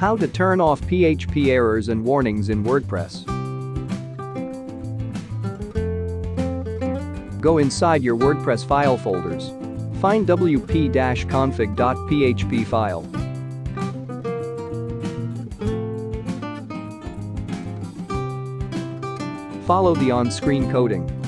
How to turn off PHP errors and warnings in WordPress. Go inside your WordPress file folders. Find wp-config.php file. Follow the on-screen coding.